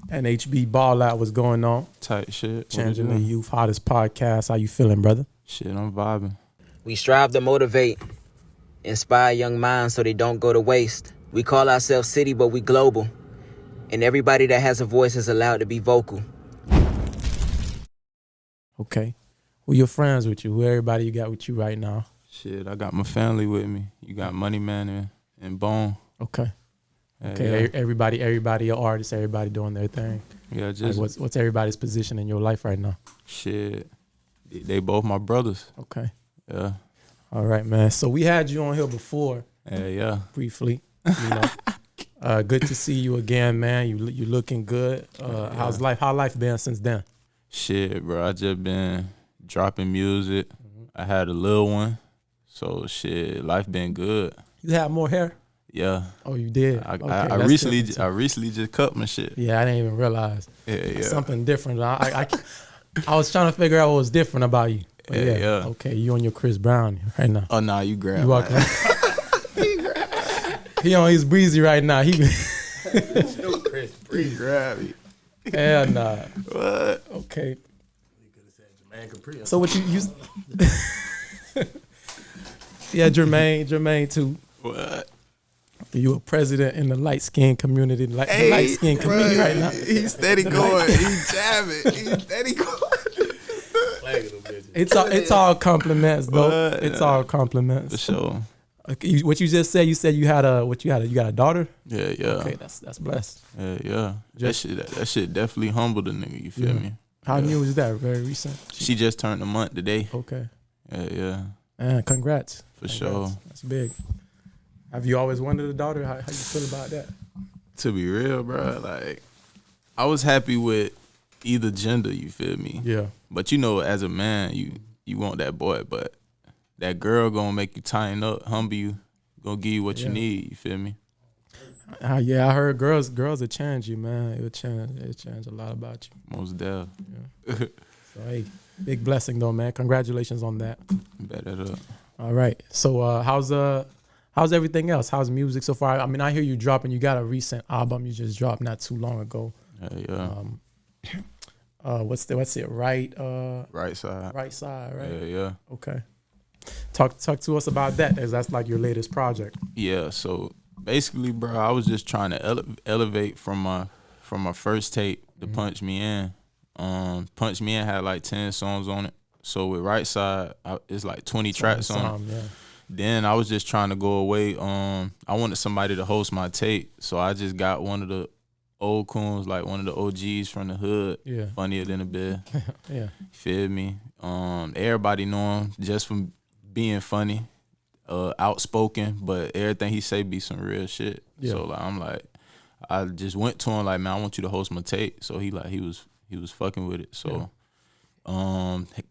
NHB Ballout, what's going on? Tight shit. Changing the youth, hottest podcast. How you feeling, brother? Shit, I'm vibing. We strive to motivate, inspire young minds so they don't go to waste. We call ourselves city, but we global. And everybody that has a voice is allowed to be vocal. Okay. Who your friends with you? Who everybody you got with you right now? Shit, I got my family with me. You got Money Man and Bone. Okay. Yeah, Okay. yeah. Everybody, your artists, everybody doing their thing. Yeah, just Like what's everybody's position in your life right now? shit. They both my brothers. Okay. Yeah. All right, man. So we had you on here before, Yeah. briefly. You know, good to see you again, man. You looking good. How's life? How life been since then? Shit, bro. I just been dropping music. I had a little one. So shit, life been good. You had more hair? Yeah. Oh, you did. I That's recently different, too. I recently just cut my shit. Yeah, I didn't even realize. Yeah. Something different. I was trying to figure out what was different about you. But Yeah. Okay, you on your Chris Brown right now. Oh nah, you grab You my walking. He on his breezy right now. He Chris grab me. hell nah. What? Okay. So what you yeah, Jermaine too. What? You a president in the light skin community, the light skin community right now. He's steady going. He's jabbing. He's steady going. It's all compliments though. What? It's all compliments. For sure. Okay, what you just said? You said you got a daughter? Yeah. Okay, that's blessed. Yeah. That shit definitely humbled a nigga. You feel me? How new is that? Very recent. She just turned a month today. Okay. Yeah. And congrats. For sure. That's big. Have you always wanted a daughter? How you feel about that? To be real, bro, like I was happy with either gender. You feel me? Yeah. But you know, as a man, you want that boy, but that girl gonna make you tighten up, humble you, gonna give you what you need. You feel me? Yeah, I heard girls will change you, man. It would change a lot about you. Most deaf. Yeah. So hey, big blessing though, man. Congratulations on that. Bet that up. All right. So how's everything else? How's music so far? I mean, I hear you dropping. You got a recent album you just dropped not too long ago. What's it? Right Side. Right side, right? Yeah. Okay. Talk to us about that, as that's like your latest project. Yeah. So basically, bro, I was just trying to elevate from my first tape, the Punch Me In. Punch Me In had like 10 songs on it. So with Right Side, it's like 20 tracks on it. Yeah. Then I was just trying to go away. I wanted somebody to host my tape, so I just got one of the old coons, like one of the OGs from the hood. Yeah. Funnier than a bit. Yeah. You feel me? Everybody know him just from being funny, outspoken, but everything he say be some real shit. Yeah. So like, I just went to him like, man, I want you to host my tape. So he was fucking with it. So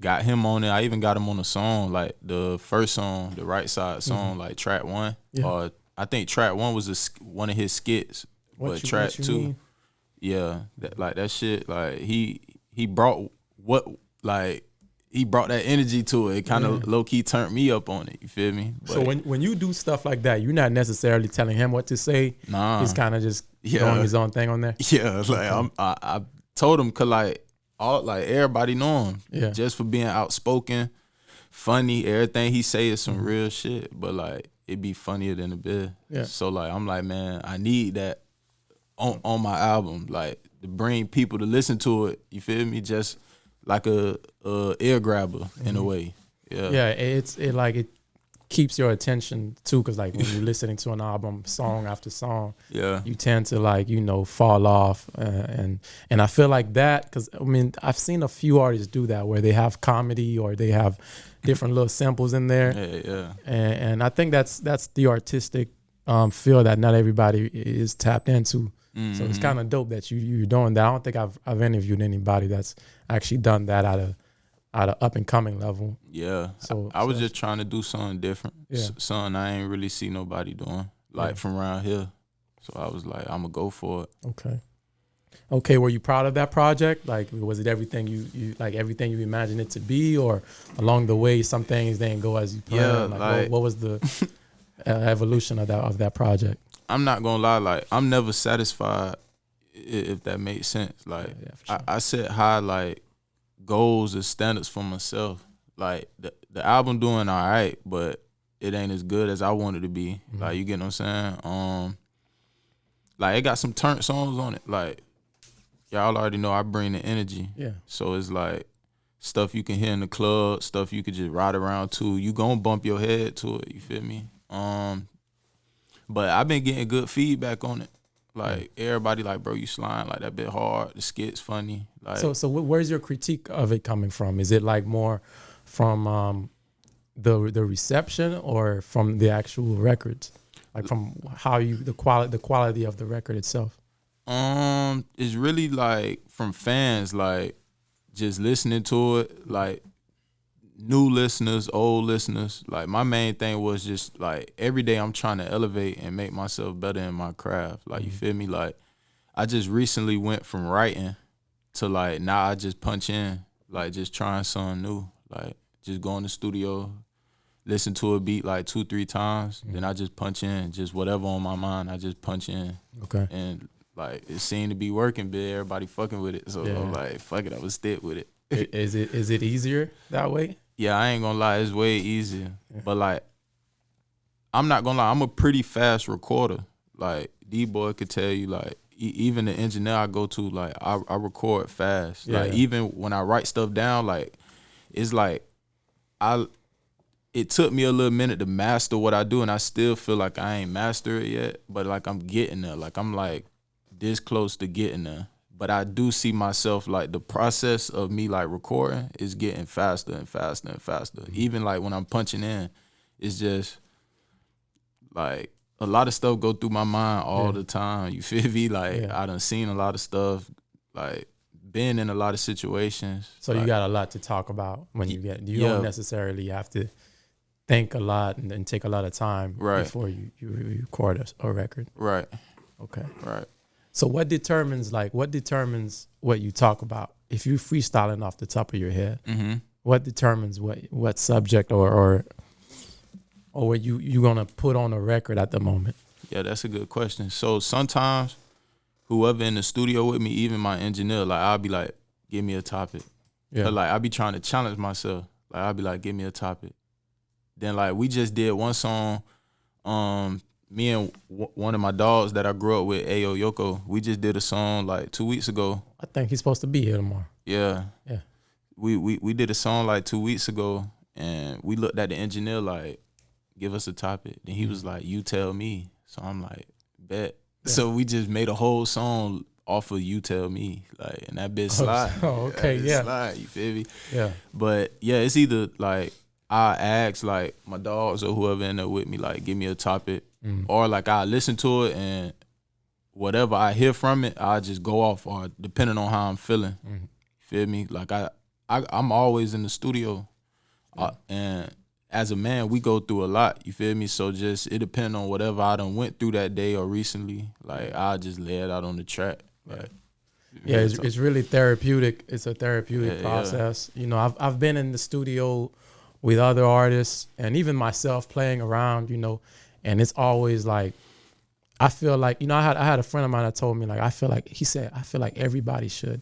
got him on it. I even got him on a song, like the first song, the Right Side song, like track 1. Yeah. I think track 1 was one of his skits. But track 2, mean? yeah, that shit, like he brought that energy to it. It kind of low key turned me up on it. You feel me? But, So when you do stuff like that, you're not necessarily telling him what to say. Nah, He's kind of just doing his own thing on there. Yeah, like I told him, cause like everybody know him. Yeah. Just for being outspoken, funny. Everything he say is some real shit. But like it be funnier than a bit. Yeah. So like I'm like, man, I need that on my album, like to bring people to listen to it. You feel me? Just like a ear grabber in a way. Yeah. Yeah, it keeps your attention too, because like when you're listening to an album, song after song, you tend to fall off, and I feel like that because I mean I've seen a few artists do that where they have comedy or they have different little samples in there. Yeah. And I think that's the artistic feel that not everybody is tapped into. Mm-hmm. So it's kind of dope that you're doing that. I don't think I've interviewed anybody that's actually done that at a up and coming level. Yeah. So I was just trying to do something different. Yeah. Something I ain't really see nobody doing from around here. So I was like, I'm gonna go for it. Okay. Were you proud of that project? Like, was it everything you everything you imagined it to be, or along the way some things didn't go as you planned? Yeah. What was the evolution of that project? I'm not gonna lie, like I'm never satisfied if that makes sense. Like sure. I set high like goals and standards for myself. Like the album doing all right, but it ain't as good as I wanted to be. Mm-hmm. Like, you get what I'm saying? Like, it got some turnt songs on it. Like, y'all already know I bring the energy. Yeah. So it's like stuff you can hear in the club, stuff you could just ride around to. You gonna bump your head to it, you feel me? But I've been getting good feedback on it. Like, everybody like, bro, you slime like that bit hard. The skit's funny. Like, so where's your critique of it coming from? Is it like more from the reception or from the actual records? Like from how the quality of the record itself? It's really like from fans, like just listening to it, like new listeners, old listeners. Like, my main thing was just like every day I'm trying to elevate and make myself better in my craft. Like, you feel me? Like, I just recently went from writing to like now I just punch in, like just trying something new. Like, just go in the studio, listen to a beat like 2-3 times, then I just punch in, just whatever on my mind, I just punch in. Okay. And like, it seemed to be working, but everybody fucking with it. So I'm like, fuck it, I was stick with it. Is it easier that way? Yeah, I ain't gonna lie, it's way easier. Yeah. But like, I'm not gonna lie, I'm a pretty fast recorder. Like, D-Boy could tell you, like, even the engineer I go to, like, I record fast. Yeah. Like, even when I write stuff down, like, it's like, it took me a little minute to master what I do, and I still feel like I ain't mastered it yet, but like I'm getting there. Like, I'm like this close to getting there. But I do see myself, like, the process of me like recording is getting faster and faster and faster. Even like when I'm punching in, it's just like a lot of stuff go through my mind all the time. You feel me? Like, I done seen a lot of stuff, like been in a lot of situations. So like, you got a lot to talk about when you don't necessarily have to think a lot and take a lot of time before you record a record. Right. Okay. Right. So what determines what you talk about? If you freestyling off the top of your head, what determines what subject or what you gonna put on a record at the moment? Yeah, that's a good question. So sometimes whoever in the studio with me, even my engineer, like, I'll be like, give me a topic. Yeah. Like, I'll be trying to challenge myself. Like, I'll be like, give me a topic. Then, like, we just did one song, me and one of my dogs that I grew up with, Ayo Yoko, we just did a song like 2 weeks ago. I think he's supposed to be here tomorrow. Yeah. Yeah. We did a song like 2 weeks ago, and we looked at the engineer like, give us a topic. Then he was like, you tell me. So I'm like, bet. Yeah. So we just made a whole song off of You Tell Me. Like, and that bitch slide. Oh, okay, yeah. Slide, you feel me? Yeah. But yeah, it's either like I ask like my dogs or whoever in there with me, like, give me a topic. Or like I listen to it, and whatever I hear from it, I just go off, or depending on how I'm feeling. You feel me? Like I'm always in the studio, and as a man, we go through a lot. You feel me? So just it depends on whatever I done went through that day or recently. Like, I just lay it out on the track. Like, yeah, it's really therapeutic. It's a therapeutic process. Yeah. You know, I've been in the studio with other artists and even myself playing around. You know. And it's always like, I feel like, you know, I had a friend of mine that told me, like, I feel like everybody should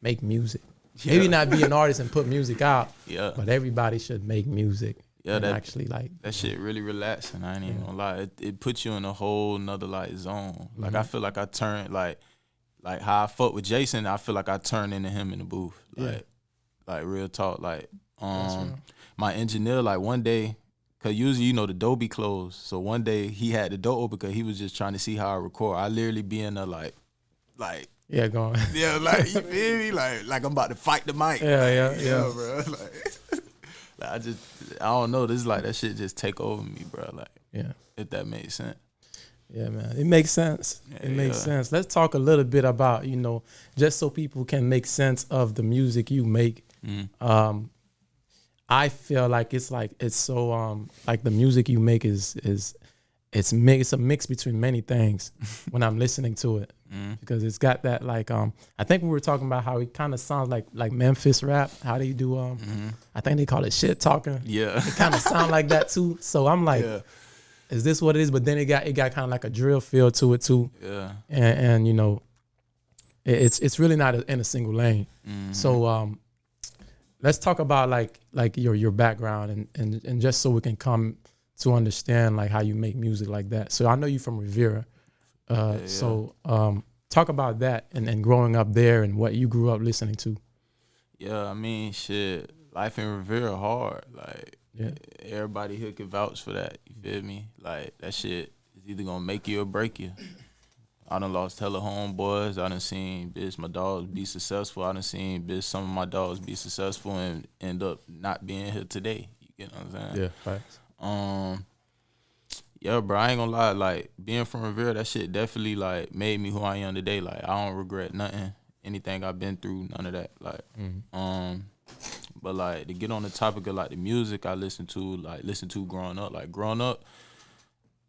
make music. Yeah. Maybe not be an artist and put music out, but everybody should make music. Yeah, that actually, like, that shit really relaxing. I ain't even gonna lie. It puts you in a whole nother like zone. Like, I feel like I turn like how I fuck with Jason. I feel like I turn into him in the booth. Like real talk. Like, my engineer, like, one day. Cause usually, you know, the door be closed. So one day he had the door open because he was just trying to see how I record. I literally be in there like yeah, going. Yeah, like, you feel me? Like I'm about to fight the mic. Yeah, bro. Like, I don't know. This is like, that shit just take over me, bro. Like, if that makes sense. Yeah, man, it makes sense. It makes sense. Let's talk a little bit about, you know, just so people can make sense of the music you make. I feel like it's so like the music you make it's a mix between many things when I'm listening to it, because it's got that, like, I think we were talking about how it kind of sounds like Memphis rap, how they do I think they call it shit talking. Yeah, it kind of sound like that too. So I'm like, is this what it is? But then it got kind of like a drill feel to it too. Yeah, and you know, It's really not in a single lane. So let's talk about like your background and just so we can come to understand like how you make music like that. So I know you from Riviera. So talk about that and growing up there and what you grew up listening to. Yeah, I mean, shit, life in Riviera hard. Like, everybody here can vouch for that. You feel me? Like, that shit is either gonna make you or break you. I done lost hella homeboys. I done seen my dogs be successful. I done seen some of my dogs be successful and end up not being here today. You get what I'm saying? Yeah, facts. Yeah, bro, I ain't gonna lie. Like, being from Riviera, that shit definitely, like, made me who I am today. Like, I don't regret nothing. Anything I've been through, none of that. Like, but, like, to get on the topic of, like, the music I listened to growing up. Like, growing up,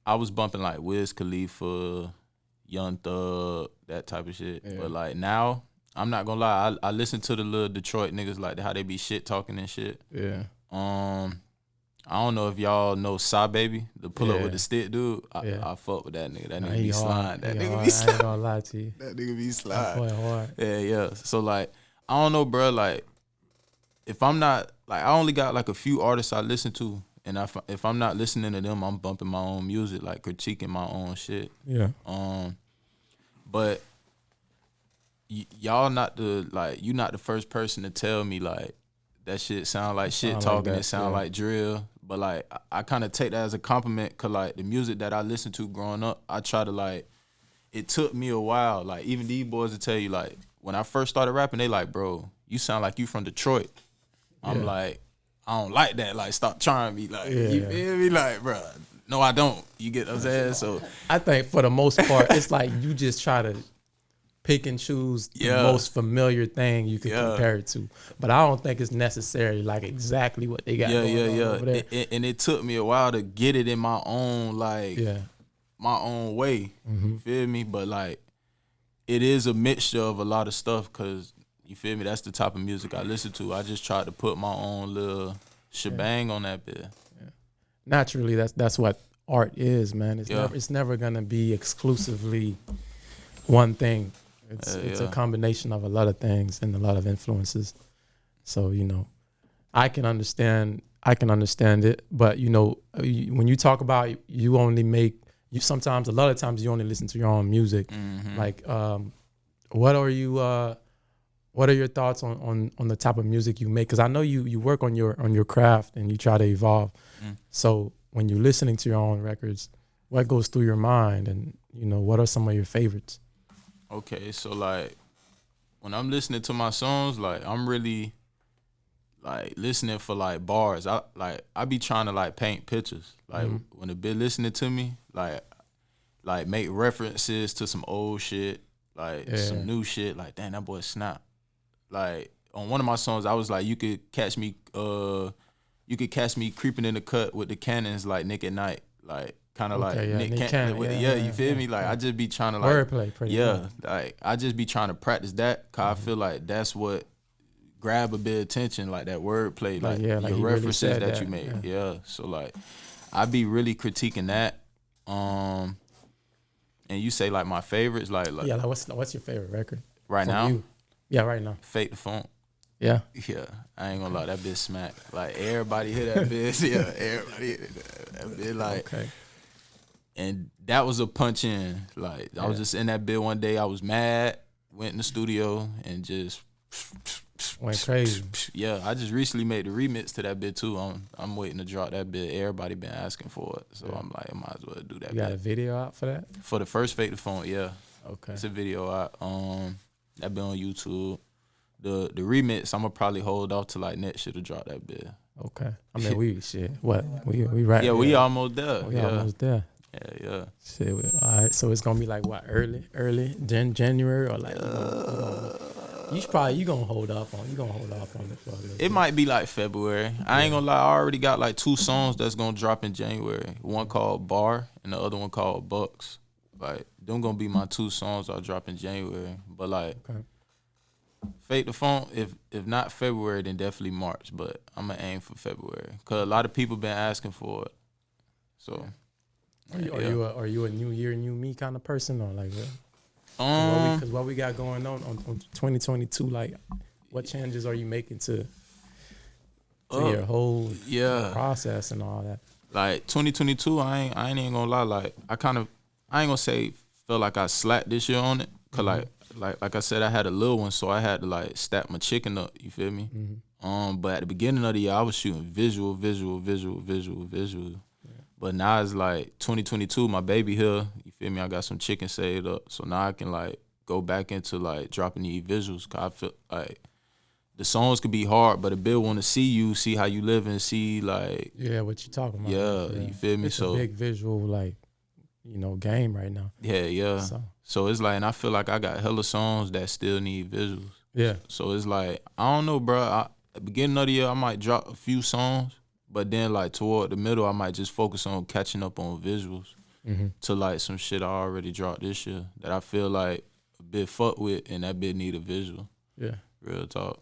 I was bumping, like, Wiz Khalifa, Young Thug, that type of shit. Yeah. But, like, now, I'm not gonna lie. I listen to the little Detroit niggas, like, how they be shit talking and shit. Yeah. I don't know if y'all know CiiiTY Baby, the pull up with the stick dude. I fuck with that nigga. That nigga be slime. That nigga be slime. I ain't gonna lie to you. That nigga be slime. Hard. Yeah. So, like, I don't know, bro. Like, if I'm not, like, I only got, like, a few artists I listen to. And if I'm not listening to them, I'm bumping my own music, like, critiquing my own shit. Yeah. But y'all not you not the first person to tell me, like, that shit sound like shit talking, it sound like drill. But, like, I kind of take that as a compliment because, like, the music that I listened to growing up, I try to, like, it took me a while. Like, even these boys will tell you, like, when I first started rapping, they like, bro, you sound like you from Detroit. I'm like, I don't like that. Like, stop trying me. Like, you feel me? Like, bro, no, I don't. You get what I'm saying? So I think for the most part, it's like you just try to pick and choose the most familiar thing you can compare it to. But I don't think it's necessarily like exactly what they got going on over there. And it took me a while to get it in my own, like, my own way. You feel me? But, like, it is a mixture of a lot of stuff because, you feel me, that's the type of music I listen to. I just tried to put my own little shebang on that bit. Yeah. Naturally, that's what art is, man. It's never gonna be exclusively one thing. It's a combination of a lot of things and a lot of influences. So, you know, I can understand it, but, you know, when you talk about you only make sometimes a lot of times you only listen to your own music. Like, what are your thoughts on the type of music you make? Because I know you work on your craft and you try to evolve. So when you're listening to your own records, what goes through your mind, and, you know, what are some of your favorites? Okay, so, like, when I'm listening to my songs, like, I'm really, like, listening for, like, bars. I be trying to, like, paint pictures. Like, when a bit listening to me, like make references to some old shit, like some new shit. Like, damn, that boy snap. Like, on one of my songs, I was like, you could catch me creeping in the cut with the cannons, like Nick at Night, like, kind of Nick Cannon. You feel me? Like, I just be trying to, like, wordplay, like, I just be trying to practice that because I feel like that's what grab a bit of attention, like that wordplay, like your references really that you make. So, like, I be really critiquing that. And you say, like, my favorites, like what's your favorite record right now? You? Yeah, right now. Fate the Funk. Yeah. Yeah, I ain't gonna lie, that bitch smack. Like, everybody hear that bitch. Yeah, everybody hear that bitch. Like, okay. And that was a punch in. Like, I was just in that bit one day. I was mad. Went in the studio and just went crazy. Yeah, I just recently made the remix to that bit too. I'm waiting to drop that bit. Everybody been asking for it, so I'm like, I might as well do that. You got a video out for that? For the first Fate the Funk, yeah. Okay. It's a video out. That been on YouTube. The remix, I'm gonna probably hold off till, like, next year to drop that bit. Okay. I mean, we right. Yeah, we almost there. We almost there. Yeah. Shit. All right. So it's gonna be like what, early January, or like you gonna hold off on it for a little bit. It might be like February. I ain't gonna lie. I already got like 2 songs that's gonna drop in January. One called Bar and the other one called Bucks. Like, them gonna be my 2 songs I'll drop in January. But, like, Fate the Funk, if not February, then definitely March. But I'm gonna aim for February because a lot of people been asking for it. So. Are you a new year, new me kind of person, or like what? Because what we got going on 2022, like, what changes are you making to your whole process and all that? Like 2022, I ain't even gonna lie. Like I ain't gonna say feel like I slacked this year on it. Cause like I said, I had a little one, so I had to like stack my chicken up. You feel me? But at the beginning of the year, I was shooting visual. Yeah. But now it's like 2022, my baby here. You feel me? I got some chicken saved up, so now I can like go back into like dropping these visuals. Cause I feel like the songs could be hard, but a bill want to see you, see how you live, and see like what you talking about. Yeah, you feel me? It's a big visual like game right now. Yeah. So it's like, and I feel like I got hella songs that still need visuals. Yeah. So it's like, I don't know, bro. At the beginning of the year, I might drop a few songs, but then like toward the middle, I might just focus on catching up on visuals to like some shit I already dropped this year that I feel like a bit fucked with, and that bit need a visual. Yeah. Real talk.